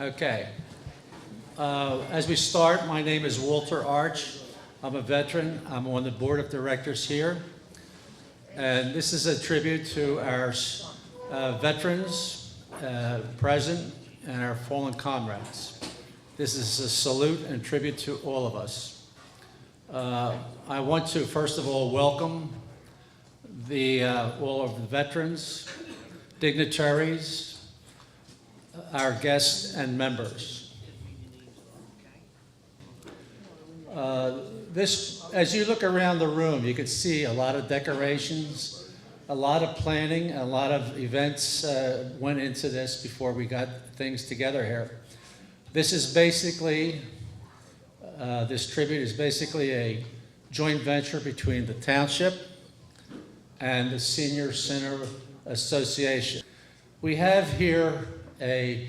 Okay. As we start, my name is Walter Arch. I'm a veteran. I'm on the board of directors here. And this is a tribute to our veterans present and our fallen comrades. This is a salute and tribute to all of us. I want to, first of all, welcome all of the veterans, dignitaries, our guests and members. As you look around the room, you can see a lot of decorations, a lot of planning, a lot of events went into this before we got things together here. This is basically, this tribute is basically a joint venture between the township and the Senior Center Association. We have here a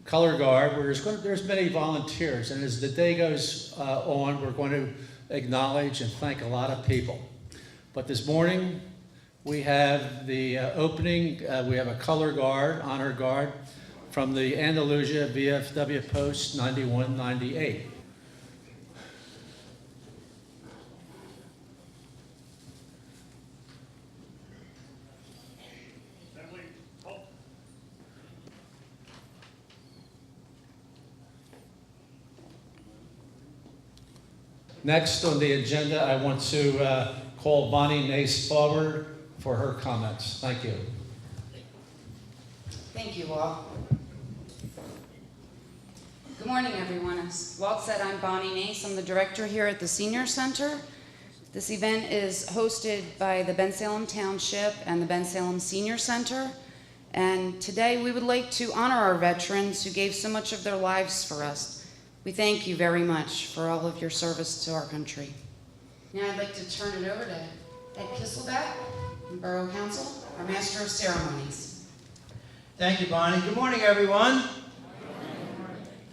color guard where there's many volunteers, and as the day goes on, we're going to acknowledge and thank a lot of people. But this morning, we have the opening, we have a color guard, honor guard, from the Andalusia VFW Post 9198. Next on the agenda, I want to call Bonnie Nace forward for her comments. Thank you. Thank you, Walt. Good morning, everyone. As Walt said, I'm Bonnie Nace. I'm the director here at the Senior Center. This event is hosted by the Bensalem Township and the Bensalem Senior Center. And today we would like to honor our veterans who gave so much of their lives for us. We thank you very much for all of your service to our country. Now I'd like to turn it over to Ed Kisselbeck from Borough Council, our Master of Ceremonies. Thank you, Bonnie. Good morning, everyone.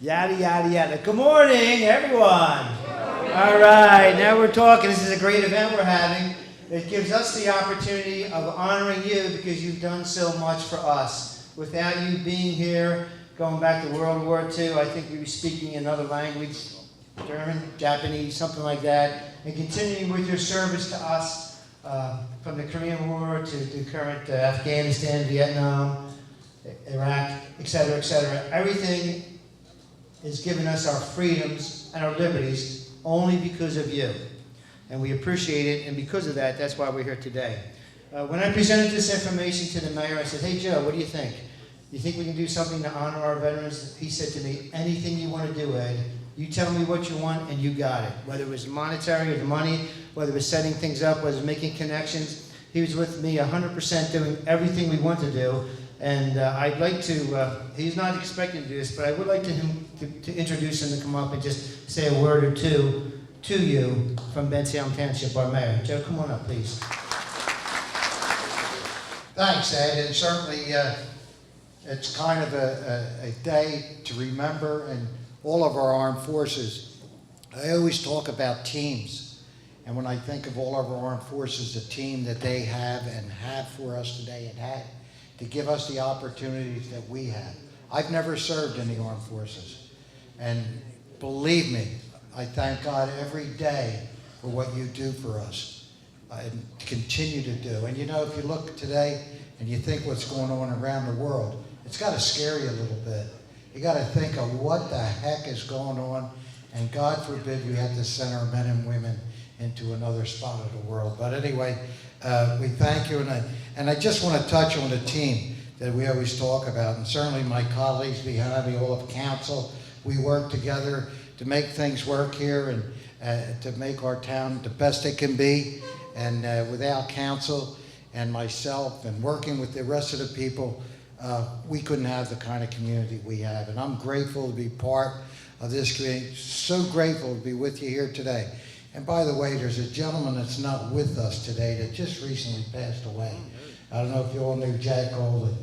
Yada, yada, yada. Good morning, everyone. All right, now we're talking. This is a great event we're having. It gives us the opportunity of honoring you because you've done so much for us. Without you being here, going back to World War II, I think we'd be speaking another language, German, Japanese, something like that, and continuing with your service to us from the Korean War to the current Afghanistan, Vietnam, Iraq, etc., etc. Everything is giving us our freedoms and our liberties only because of you. And we appreciate it, and because of that, that's why we're here today. When I presented this information to the mayor, I said, hey, Joe, what do you think? You think we can do something to honor our veterans? He said to me, anything you want to do, Ed. You tell me what you want, and you got it. Whether it was monetary or the money, whether it was setting things up, whether it was making connections. He was with me 100% doing everything we want to do. And I'd like to, he's not expecting to do this, but I would like him to introduce him to come up and just say a word or two to you from Bensalem Township, our mayor. Joe, come on up, please. Thanks, Ed, and certainly it's kind of a day to remember, and all of our armed forces. I always talk about teams, and when I think of all of our armed forces, the team that they have and have for us today and had to give us the opportunities that we have. I've never served in the armed forces, and believe me, I thank God every day for what you do for us and continue to do. And you know, if you look today and you think what's going on around the world, it's got to scare you a little bit. You got to think of what the heck is going on, and God forbid we have to send our men and women into another spot of the world. But anyway, we thank you, and I just want to touch on the team that we always talk about, and certainly my colleagues behind me, all of council. We work together to make things work here and to make our town the best it can be. And without council and myself and working with the rest of the people, we couldn't have the kind of community we have. And I'm grateful to be part of this community. So grateful to be with you here today. And by the way, there's a gentleman that's not with us today that just recently passed away. I don't know if you all knew Jack Golding.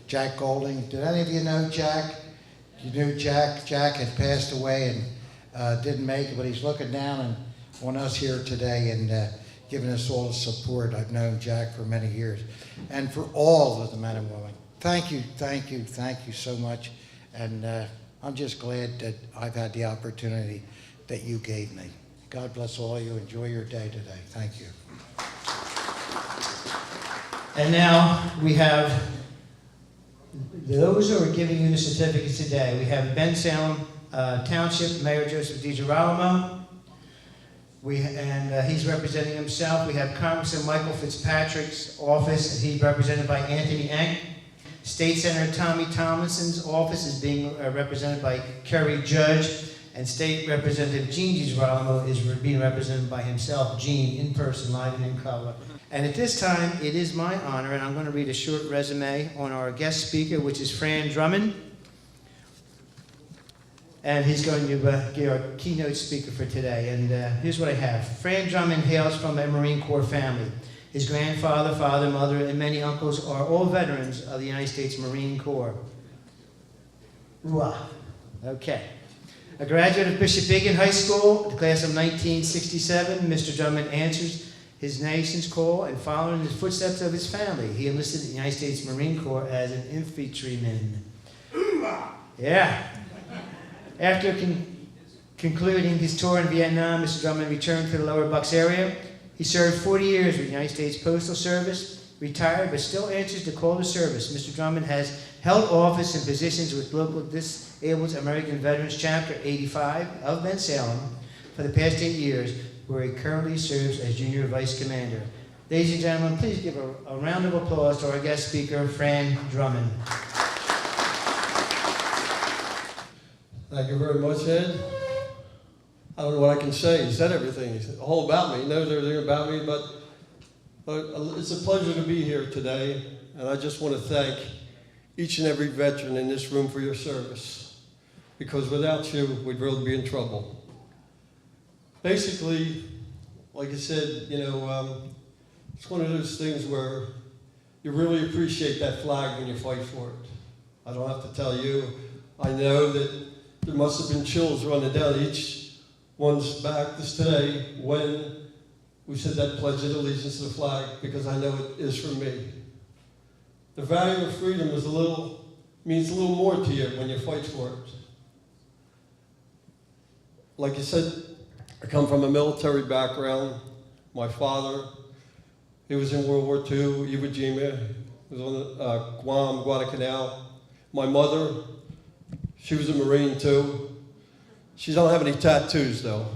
Jack Golding, did any of you know Jack? You knew Jack? Jack had passed away and didn't make it, but he's looking down on us here today and giving us all the support. I've known Jack for many years. And for all of the men and women, thank you so much. And I'm just glad that I've had the opportunity that you gave me. God bless all of you. Enjoy your day today. Thank you. And now we have those who are giving you the certificates today. We have Bensalem Township Mayor Joseph DiGirolamo. He's representing himself. We have Congressman Michael Fitzpatrick's office, and he's represented by Anthony Eng. State Senator Tommy Tomlinson's office is being represented by Kerry Judge, and State Representative Gene DiGirolamo is being represented by himself, Gene, in person, live and in color. And at this time, it is my honor, and I'm going to read a short resume on our guest speaker, which is Fran Drummond. And he's going to be our keynote speaker for today. And here's what I have. Fran Drummond hails from a Marine Corps family. His grandfather, father, mother, and many uncles are all veterans of the United States Marine Corps. Okay. A graduate of Bishop Egan High School, the class of 1967, Mr. Drummond answers his nation's call, and following in the footsteps of his family, he enlisted in the United States Marine Corps as an infantryman. Yeah. After concluding his tour in Vietnam, Mr. Drummond returned to the Lower Bucks area. He served 40 years with the United States Postal Service, retired but still answers the call to service. Mr. Drummond has held office and positions with local Disabled American Veterans Chapter 85 of Bensalem for the past 8 years, where he currently serves as Junior Vice Commander. Ladies and gentlemen, please give a round of applause to our guest speaker, Fran Drummond. Thank you very much, Ed. I don't know what I can say. He said everything. He said all about me. He knows everything about me, but it's a pleasure to be here today, and I just want to thank each and every veteran in this room for your service, because without you, we'd really be in trouble. Basically, like I said, it's one of those things where you really appreciate that flag when you fight for it. I don't have to tell you. I know that there must have been chills running down each one's back this today when we said that pledge of allegiance to the flag, because I know it is for me. The value of freedom means a little more to you when you fight for it. Like you said, I come from a military background. My father, he was in World War II, Iwo Jima, he was on Guam, Guadalcanal. My mother, she was a Marine too. She don't have any tattoos though.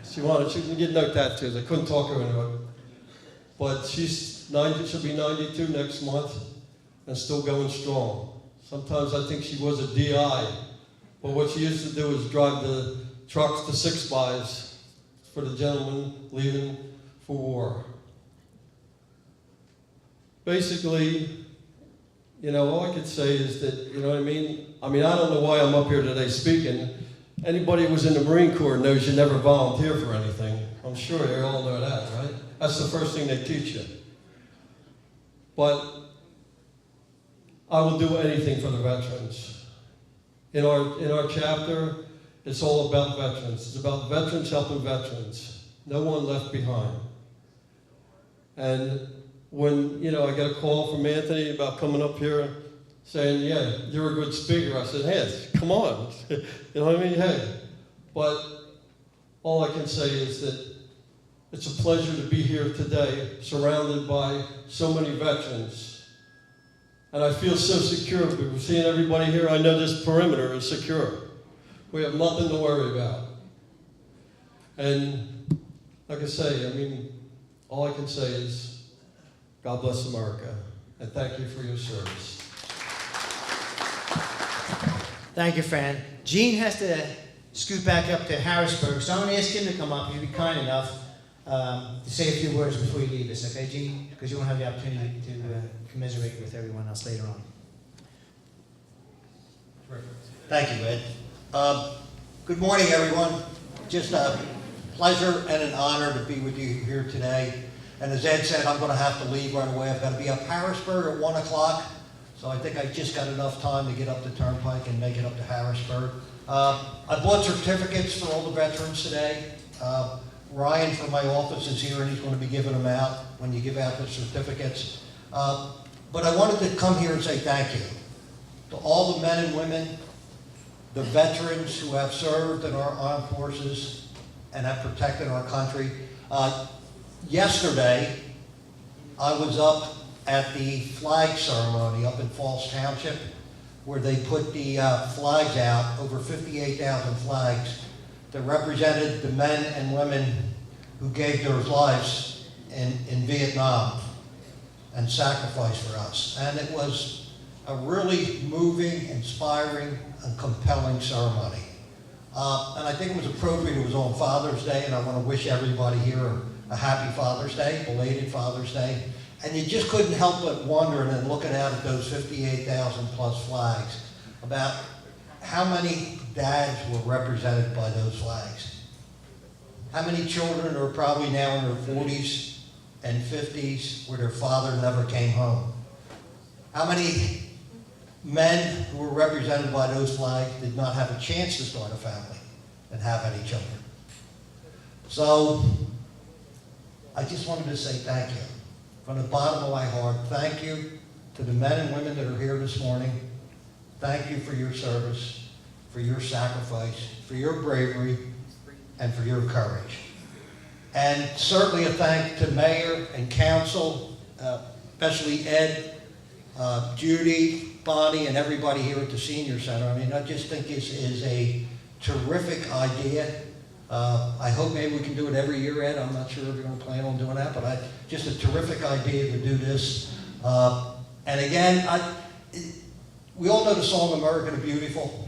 She didn't get no tattoos. I couldn't talk her into it. But she'll be 92 next month and still going strong. Sometimes I think she was a DI, but what she used to do is drive the trucks to 6-bys for the gentlemen leaving for war. Basically, all I could say is that, you know what I mean? I don't know why I'm up here today speaking. Anybody who was in the Marine Corps knows you never volunteer for anything. I'm sure they all know that, right? That's the first thing they teach you. But I will do anything for the veterans. In our chapter, it's all about veterans. It's about veterans helping veterans. No one left behind. And when, I got a call from Anthony about coming up here saying, yeah, you're a good speaker. I said, hey, come on. You know what I mean? Hey. But all I can say is that it's a pleasure to be here today, surrounded by so many veterans. And I feel so secure. We're seeing everybody here. I know this perimeter is secure. We have nothing to worry about. And like I say, all I can say is God bless America, and thank you for your service. Thank you, Fran. Gene has to scoot back up to Harrisburg, so I'm going to ask him to come up, if you'd be kind enough, to say a few words before you leave us, okay, Gene? Because you won't have the opportunity to commiserate with everyone else later on. Thank you, Ed. Good morning, everyone. Just a pleasure and an honor to be with you here today. And as Ed said, I'm going to have to leave right away. I've got to be up Harrisburg at 1 o'clock. So I think I just got enough time to get up the turnpike and make it up to Harrisburg. I bought certificates for all the veterans today. Ryan from my office is here and he's going to be giving them out when you give out the certificates. But I wanted to come here and say thank you to all the men and women the veterans who have served in our armed forces and have protected our country. Yesterday, I was up at the flag ceremony up in Falls Township, where they put the flags out, over 58,000 flags, that represented the men and women who gave their lives in Vietnam and sacrificed for us. And it was a really moving, inspiring, and compelling ceremony. And I think it was appropriate. It was on Father's Day, and I want to wish everybody here a happy Father's Day, belated Father's Day. And you just couldn't help but wonder, and then looking out at those 58,000 plus flags, about how many dads were represented by those flags. How many children are probably now in their 40s and 50s where their father never came home? How many men who were represented by those flags did not have a chance to start a family and have any children? So I just wanted to say thank you. From the bottom of my heart, thank you to the men and women that are here this morning. Thank you for your service, for your sacrifice, for your bravery, and for your courage. And certainly a thank to Mayor and Council, especially Ed, Judy, Bonnie, and everybody here at the Senior Center. I mean, I just think this is a terrific idea. I hope maybe we can do it every year, Ed. I'm not sure if you're going to plan on doing that, but just a terrific idea to do this. And again, we all know the song America the Beautiful.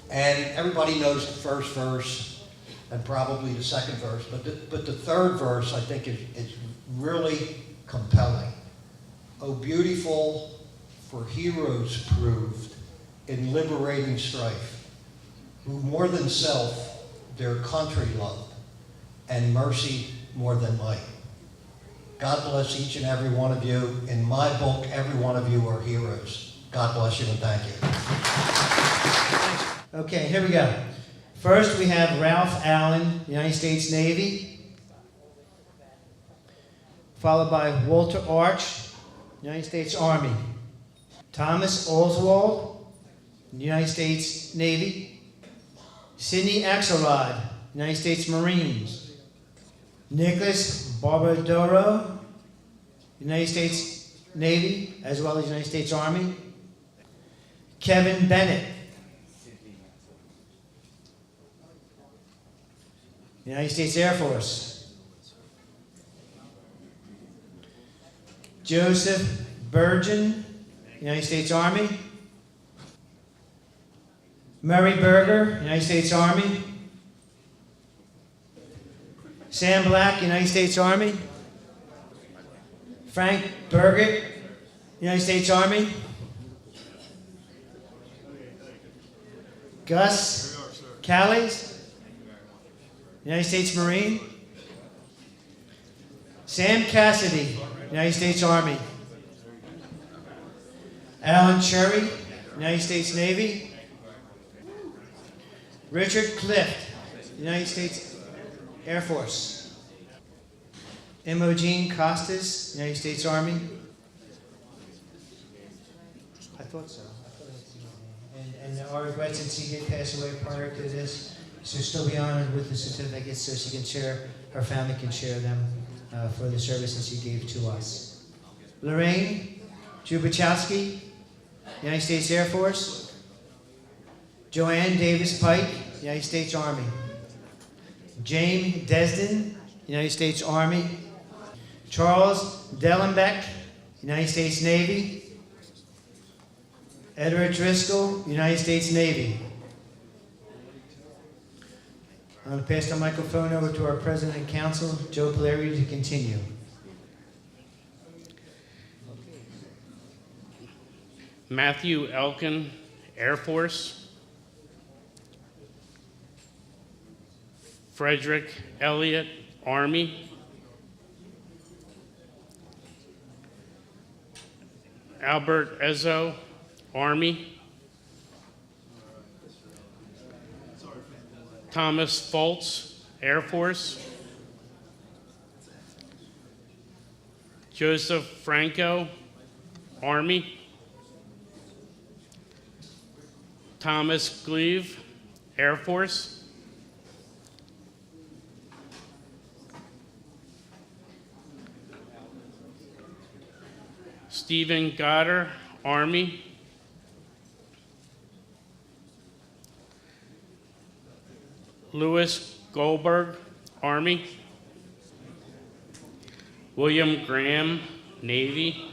And everybody knows the first verse and probably the second verse. But the third verse, I think, is really compelling. Oh, beautiful for heroes proved in liberating strife, who more than self their country loved, and mercy more than might. God bless each and every one of you. In my book, every one of you are heroes. God bless you and thank you. Okay, here we go. First, we have Ralph Allen, United States Navy, followed by Walter Arch, United States Army. Thomas Oswald, United States Navy. Sidney Axelrod, United States Marines. Nicholas Barbadoro, United States Navy, as well as United States Army. Kevin Bennett, United States Air Force. Joseph Burgeon, United States Army. Murray Berger, United States Army. Sam Black, United States Army. Frank Burgett, United States Army. Gus Callies, United States Marine. Sam Cassidy, United States Army. Alan Cherry, United States Navy. Richard Clift, United States Air Force. Imogen Costas, United States Army. I thought so. And our regrets, since he did pass away prior to this, she'll still be honored with the certificates so she can share, her family can share them for the services she gave to us. Lorraine Jubachowski, United States Air Force. Joanne Davis Pike, United States Army. James Desden, United States Army. Charles Dellenbeck, United States Navy. Edward Driscoll, United States Navy. I'm going to pass the microphone over to our President and Council, Joe Polari, to continue. Matthew Elkin, Air Force. Frederick Elliott, Army. Albert Ezzo, Army. Thomas Foltz, Air Force. Joseph Franco, Army. Thomas Gleave, Air Force. Stephen Goddard, Army. Louis Goldberg, Army. William Graham, Navy.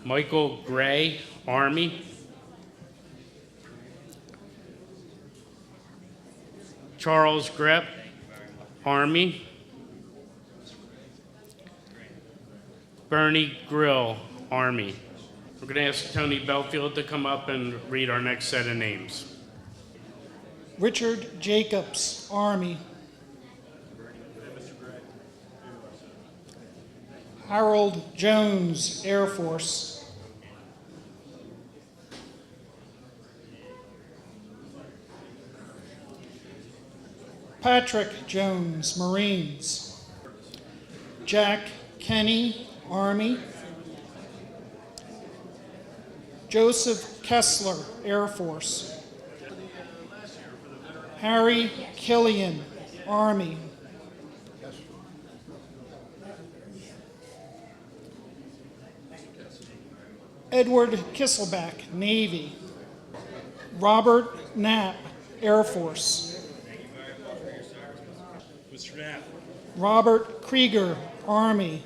Michael Gray, Army. Charles Grepp, Army. Bernie Grill, Army. We're going to ask Tony Belfield to come up and read our next set of names. Richard Jacobs, Army. Harold Jones, Air Force. Patrick Jones, Marines. Jack Kenny, Army. Joseph Kessler, Air Force. Harry Killian, Army. Edward Kisselback, Navy. Robert Knapp, Air Force. Mr. Knapp. Robert Krieger, Army.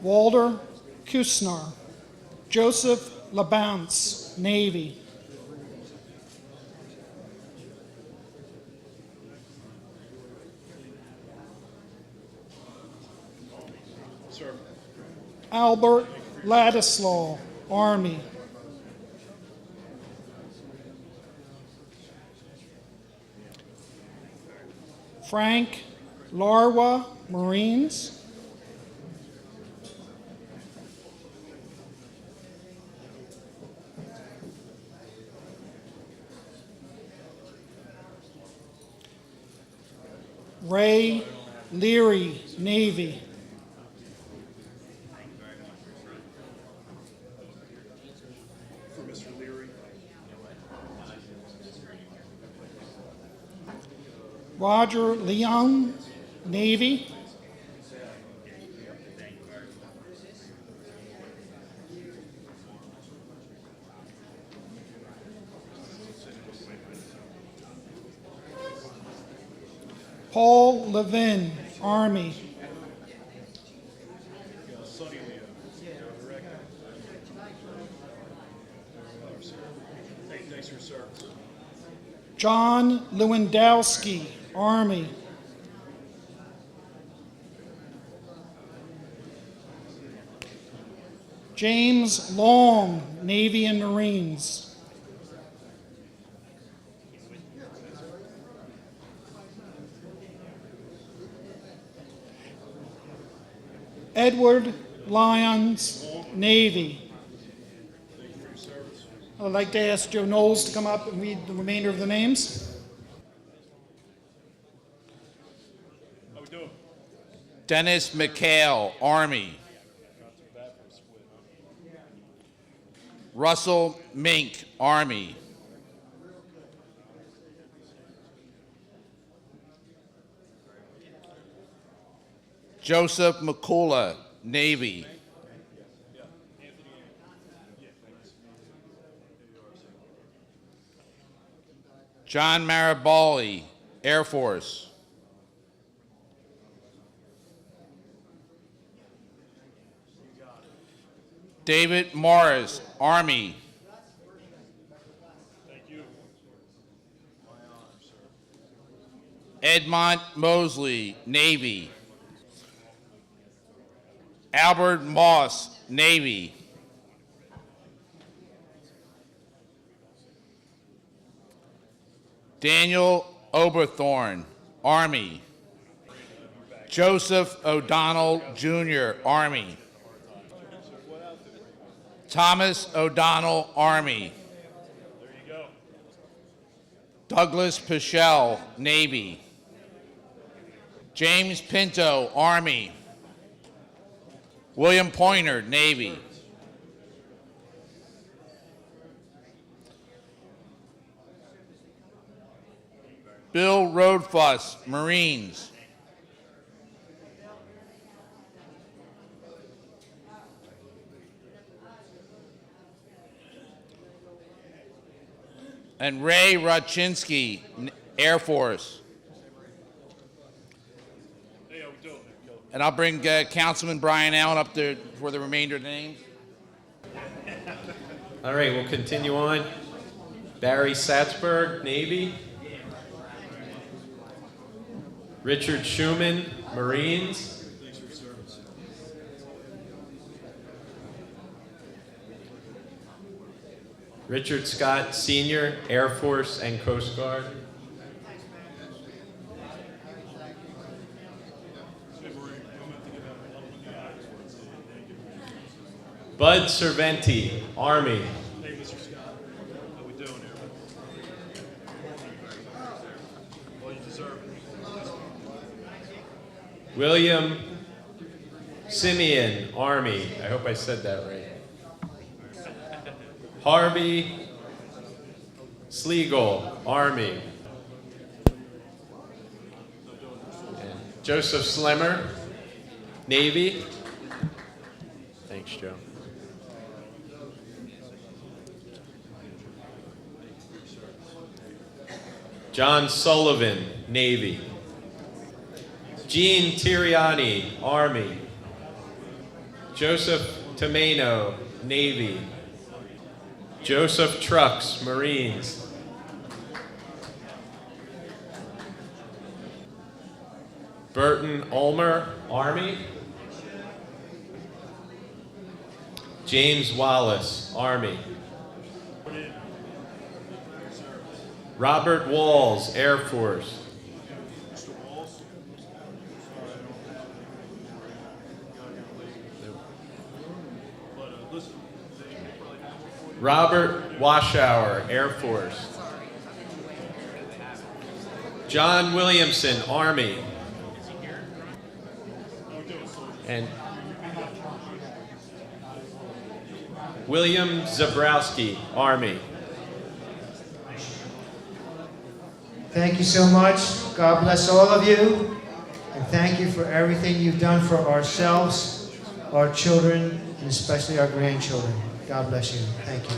Walter Kusnar. Joseph LaBounce, Navy. Sir. Albert Ladislaw, Army. Frank Larwa, Marines. Ray Leary, Navy. For Mr. Leary. Roger Leung, Navy. Paul Levin, Army. Sonny Leo. Correct. Thanks for your service. John Lewandowski, Army. James Long, Navy and Marines. Edward Lyons, Navy. Thank you for your service. I'd like to ask Joe Knowles to come up and read the remainder of the names. How we doing? Dennis McHale, Army. Russell Mink, Army. Joseph McCullough, Navy. John Maraboli, Air Force. David Morris, Army. Thank you. Edmont Mosley, Navy. Albert Moss, Navy. Daniel Oberthorn, Army. Joseph O'Donnell Jr., Army. Thomas O'Donnell, Army. There you go. Douglas Pichelle, Navy. James Pinto, Army. William Pointer, Navy. Bill Roadfuss, Marines. And Ray Rodchinsky, Air Force. Hey, how we doing? And I'll bring Councilman Brian Allen up there for the remainder of the names. All right, we'll continue on. Barry Satzberg, Navy. Richard Schuman, Marines. Thanks for your service. Richard Scott, Senior, Air Force and Coast Guard. Bud Serventi, Army. Hey, Mr. Scott. How we doing here? Well, you deserve it. William Simeon, Army. I hope I said that right. Harvey Sliegel, Army. And Joseph Slemmer, Navy. Thanks, Joe. John Sullivan, Navy. Gene Tiriani, Army. Joseph Tomeno, Navy. Joseph Trucks, Marines. Burton Ulmer, Army. James Wallace, Army. Robert Walls, Air Force. Robert Washour, Air Force. John Williamson, Army. And William Zabrowski, Army. Thank you so much. God bless all of you. And thank you for everything you've done for ourselves, our children, and especially our grandchildren. God bless you. Thank you.